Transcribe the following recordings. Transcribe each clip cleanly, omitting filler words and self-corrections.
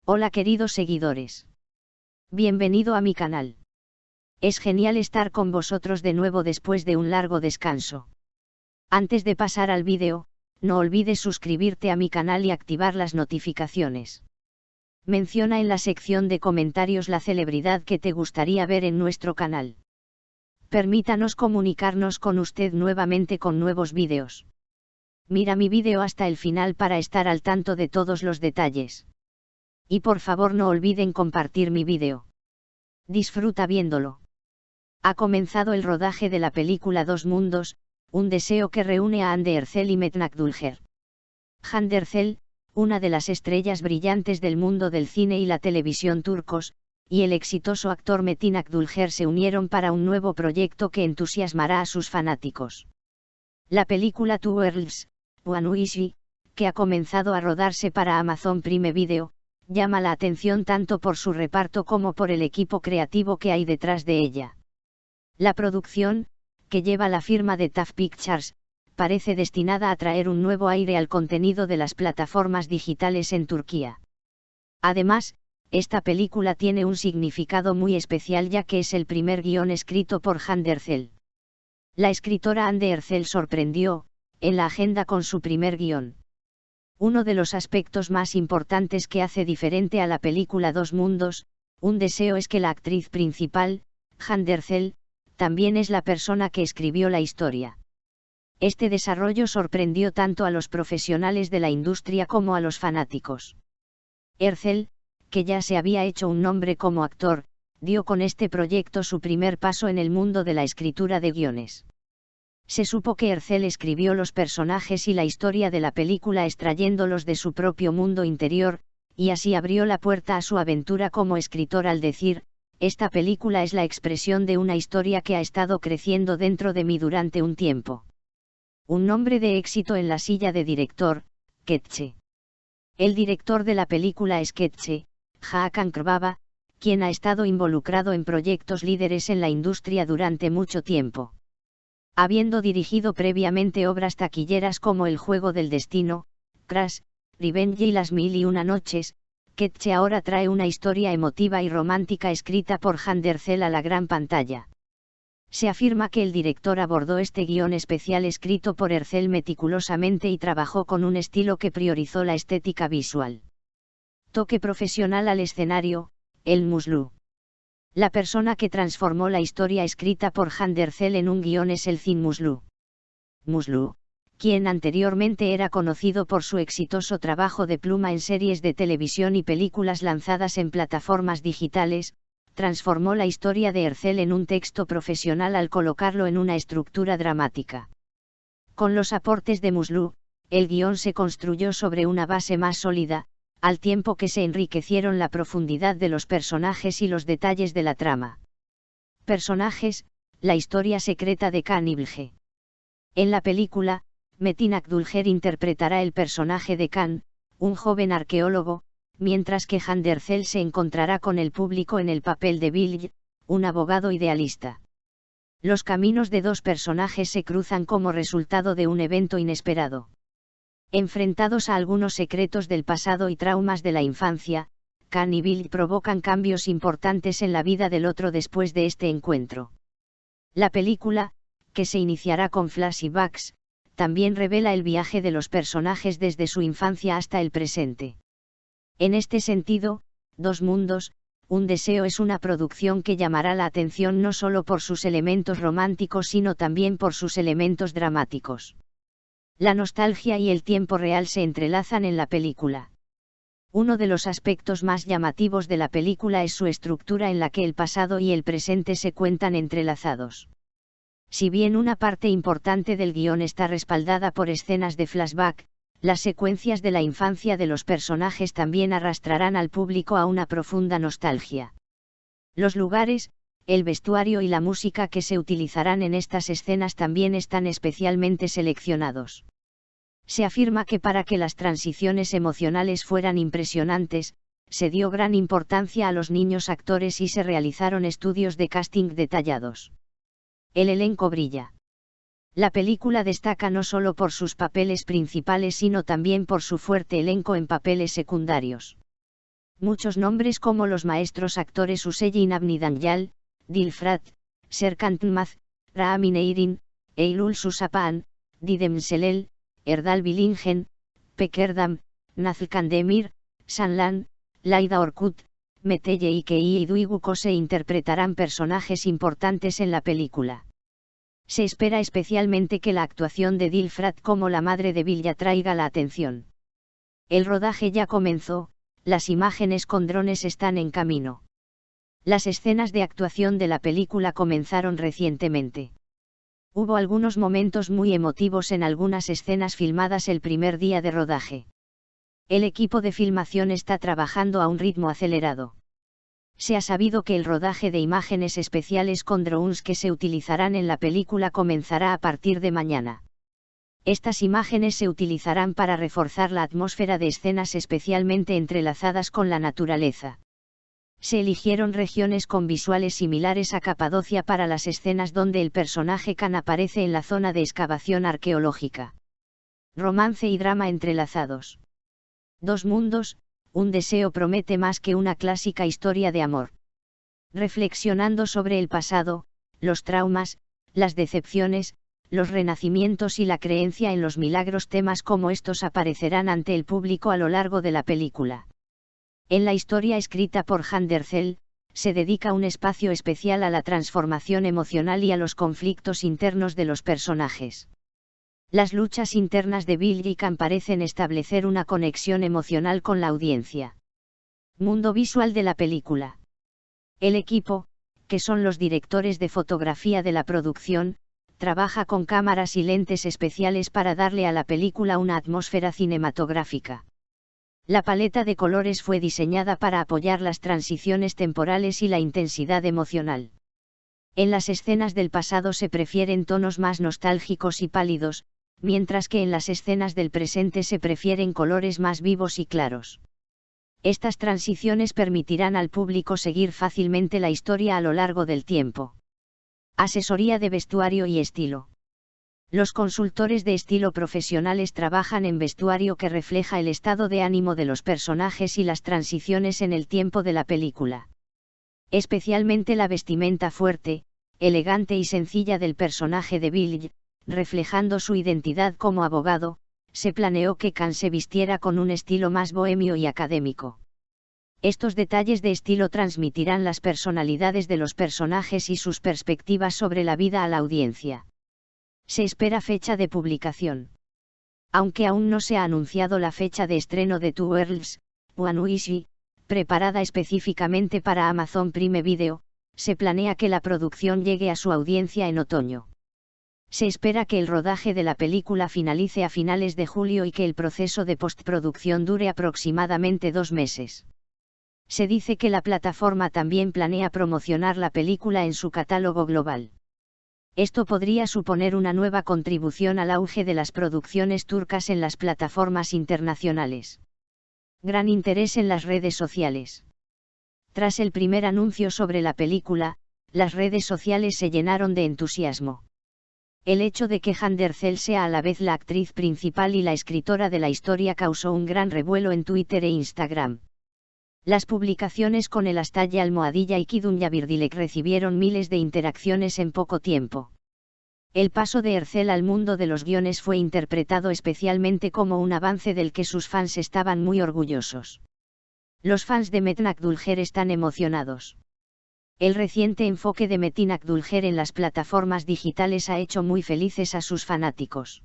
Hola queridos seguidores. Bienvenido a mi canal. Es genial estar con vosotros de nuevo después de un largo descanso. Antes de pasar al vídeo, no olvides suscribirte a mi canal y activar las notificaciones. Menciona en la sección de comentarios la celebridad que te gustaría ver en nuestro canal. Permítanos comunicarnos con usted nuevamente con nuevos vídeos. Mira mi vídeo hasta el final para estar al tanto de todos los detalles. Y por favor no olviden compartir mi vídeo. Disfruta viéndolo. Ha comenzado el rodaje de la película Dos Mundos, un deseo que reúne a Hande Erçel y Metin Akdülker. Hande Erçel, una de las estrellas brillantes del mundo del cine y la televisión turcos, y el exitoso actor Metin Akdülker se unieron para un nuevo proyecto que entusiasmará a sus fanáticos. La película Two Worlds, One Wish, que ha comenzado a rodarse para Amazon Prime Video, llama la atención tanto por su reparto como por el equipo creativo que hay detrás de ella. La producción, que lleva la firma de TAF Pictures, parece destinada a traer un nuevo aire al contenido de las plataformas digitales en Turquía. Además, esta película tiene un significado muy especial ya que es el primer guión escrito por Hande Erçel. La escritora Hande Erçel sorprendió, en la agenda con su primer guión. Uno de los aspectos más importantes que hace diferente a la película Dos Mundos, un deseo es que la actriz principal, Hande Erçel, también es la persona que escribió la historia. Este desarrollo sorprendió tanto a los profesionales de la industria como a los fanáticos. Erçel, que ya se había hecho un nombre como actor, dio con este proyecto su primer paso en el mundo de la escritura de guiones. Se supo que Erçel escribió los personajes y la historia de la película extrayéndolos de su propio mundo interior, y así abrió la puerta a su aventura como escritor al decir: esta película es la expresión de una historia que ha estado creciendo dentro de mí durante un tiempo. Un nombre de éxito en la silla de director, Ketçe. El director de la película es Ketçe, Hakan Kırbaba, quien ha estado involucrado en proyectos líderes en la industria durante mucho tiempo. Habiendo dirigido previamente obras taquilleras como El Juego del Destino, Crash, Revenge y Las Mil y Una Noches, Ketçe ahora trae una historia emotiva y romántica escrita por Hande Erçel a la gran pantalla. Se afirma que el director abordó este guión especial escrito por Erçel meticulosamente y trabajó con un estilo que priorizó la estética visual. Toque profesional al escenario, el Muslu. La persona que transformó la historia escrita por Hande Erçel en un guión es Elçin Muslu. Muslu, quien anteriormente era conocido por su exitoso trabajo de pluma en series de televisión y películas lanzadas en plataformas digitales, transformó la historia de Erçel en un texto profesional al colocarlo en una estructura dramática. Con los aportes de Muslu, el guión se construyó sobre una base más sólida, al tiempo que se enriquecieron la profundidad de los personajes y los detalles de la trama. Personajes: la historia secreta de Kan İlge. En la película, Metin Akdülker interpretará el personaje de Kan, un joven arqueólogo, mientras que Hande Erçel se encontrará con el público en el papel de Bilge, un abogado idealista. Los caminos de dos personajes se cruzan como resultado de un evento inesperado. Enfrentados a algunos secretos del pasado y traumas de la infancia, Kan y Bilge provocan cambios importantes en la vida del otro después de este encuentro. La película, que se iniciará con flashbacks, también revela el viaje de los personajes desde su infancia hasta el presente. En este sentido, Dos Mundos, un deseo es una producción que llamará la atención no solo por sus elementos románticos sino también por sus elementos dramáticos. La nostalgia y el tiempo real se entrelazan en la película. Uno de los aspectos más llamativos de la película es su estructura en la que el pasado y el presente se cuentan entrelazados. Si bien una parte importante del guión está respaldada por escenas de flashback, las secuencias de la infancia de los personajes también arrastrarán al público a una profunda nostalgia. Los lugares, el vestuario y la música que se utilizarán en estas escenas también están especialmente seleccionados. Se afirma que para que las transiciones emocionales fueran impresionantes, se dio gran importancia a los niños actores y se realizaron estudios de casting detallados. El elenco brilla. La película destaca no solo por sus papeles principales sino también por su fuerte elenco en papeles secundarios. Muchos nombres como los maestros actores Hüseyin Avni Daniyal, Dilfrat, Serkan Tınmaz, Rahmi Neyrin, Eylül Susapan, Didem Selel, Erdal Bilingen, Pekerdam, Nazlı Kandemir, Sanlan, Laida Orkut, Metelle Ikei y Duygu Kose interpretarán personajes importantes en la película. Se espera especialmente que la actuación de Dilfrat como la madre de Vilya traiga la atención. El rodaje ya comenzó, las imágenes con drones están en camino. Las escenas de actuación de la película comenzaron recientemente. Hubo algunos momentos muy emotivos en algunas escenas filmadas el primer día de rodaje. El equipo de filmación está trabajando a un ritmo acelerado. Se ha sabido que el rodaje de imágenes especiales con drones que se utilizarán en la película comenzará a partir de mañana. Estas imágenes se utilizarán para reforzar la atmósfera de escenas especialmente entrelazadas con la naturaleza. Se eligieron regiones con visuales similares a Capadocia para las escenas donde el personaje Khan aparece en la zona de excavación arqueológica. Romance y drama entrelazados. Dos mundos, un deseo promete más que una clásica historia de amor. Reflexionando sobre el pasado, los traumas, las decepciones, los renacimientos y la creencia en los milagros, temas como estos aparecerán ante el público a lo largo de la película. En la historia escrita por Hande Erçel, se dedica un espacio especial a la transformación emocional y a los conflictos internos de los personajes. Las luchas internas de Bill y Khan parecen establecer una conexión emocional con la audiencia. Mundo visual de la película. El equipo, que son los directores de fotografía de la producción, trabaja con cámaras y lentes especiales para darle a la película una atmósfera cinematográfica. La paleta de colores fue diseñada para apoyar las transiciones temporales y la intensidad emocional. En las escenas del pasado se prefieren tonos más nostálgicos y pálidos, mientras que en las escenas del presente se prefieren colores más vivos y claros. Estas transiciones permitirán al público seguir fácilmente la historia a lo largo del tiempo. Asesoría de vestuario y estilo. Los consultores de estilo profesionales trabajan en vestuario que refleja el estado de ánimo de los personajes y las transiciones en el tiempo de la película. Especialmente la vestimenta fuerte, elegante y sencilla del personaje de Bill, reflejando su identidad como abogado, se planeó que Khan se vistiera con un estilo más bohemio y académico. Estos detalles de estilo transmitirán las personalidades de los personajes y sus perspectivas sobre la vida a la audiencia. Se espera fecha de publicación. Aunque aún no se ha anunciado la fecha de estreno de Two Worlds, One Wish, preparada específicamente para Amazon Prime Video, se planea que la producción llegue a su audiencia en otoño. Se espera que el rodaje de la película finalice a finales de julio y que el proceso de postproducción dure aproximadamente 2 meses. Se dice que la plataforma también planea promocionar la película en su catálogo global. Esto podría suponer una nueva contribución al auge de las producciones turcas en las plataformas internacionales. Gran interés en las redes sociales. Tras el primer anuncio sobre la película, las redes sociales se llenaron de entusiasmo. El hecho de que Hande Erçel sea a la vez la actriz principal y la escritora de la historia causó un gran revuelo en Twitter e Instagram. Las publicaciones con el hashtag almohadilla y Kidunya Birdilek recibieron miles de interacciones en poco tiempo. El paso de Erçel al mundo de los guiones fue interpretado especialmente como un avance del que sus fans estaban muy orgullosos. Los fans de Metin Akdülger están emocionados. El reciente enfoque de Metin Akdülger en las plataformas digitales ha hecho muy felices a sus fanáticos.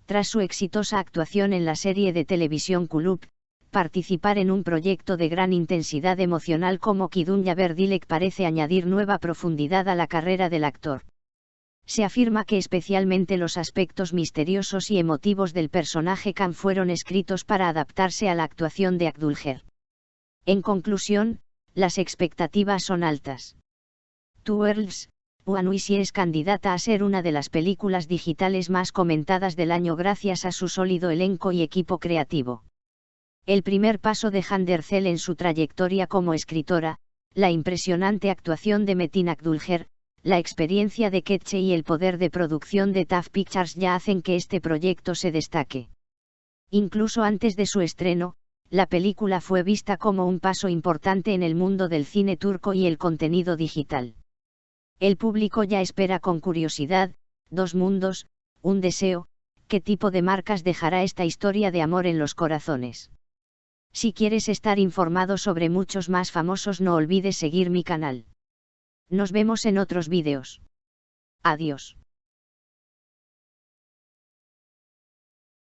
Tras su exitosa actuación en la serie de televisión Kulüp, participar en un proyecto de gran intensidad emocional como Kidunya Birdilek parece añadir nueva profundidad a la carrera del actor. Se afirma que especialmente los aspectos misteriosos y emotivos del personaje Khan fueron escritos para adaptarse a la actuación de Akdülger. En conclusión, las expectativas son altas. Two Worlds, One Wish es candidata a ser una de las películas digitales más comentadas del año gracias a su sólido elenco y equipo creativo. El primer paso de Hande Erçel en su trayectoria como escritora, la impresionante actuación de Metin Akdülger, la experiencia de Ketche y el poder de producción de TAF Pictures ya hacen que este proyecto se destaque. Incluso antes de su estreno, La película fue vista como un paso importante en el mundo del cine turco y el contenido digital. El público ya espera con curiosidad, Dos mundos, un deseo, qué tipo de marcas dejará esta historia de amor en los corazones. Si quieres estar informado sobre muchos más famosos, no olvides seguir mi canal. Nos vemos en otros vídeos. Adiós.